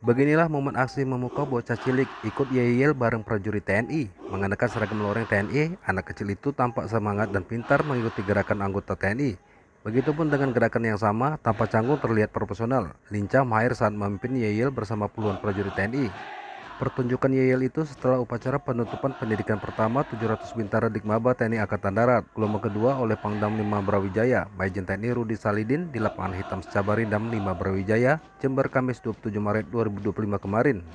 Beginilah momen aksi memukau bocah cilik ikut yel-yel bareng prajurit TNI. Mengenakan seragam loreng TNI, anak kecil itu tampak semangat dan pintar mengikuti gerakan anggota TNI. Begitupun dengan gerakan yang sama, tanpa canggung terlihat profesional, lincah mahir saat memimpin yel-yel bersama puluhan prajurit TNI. Pertunjukan yel itu setelah upacara penutupan pendidikan pertama 700 Bintara Dikmaba TNI Angkatan Darat, gelombang kedua oleh Pangdam 5 Brawijaya, Majen TNI Rudi Salidin di lapangan hitam Secabari Dam 5 Brawijaya, Jember Kamis 27 Maret 2025 kemarin.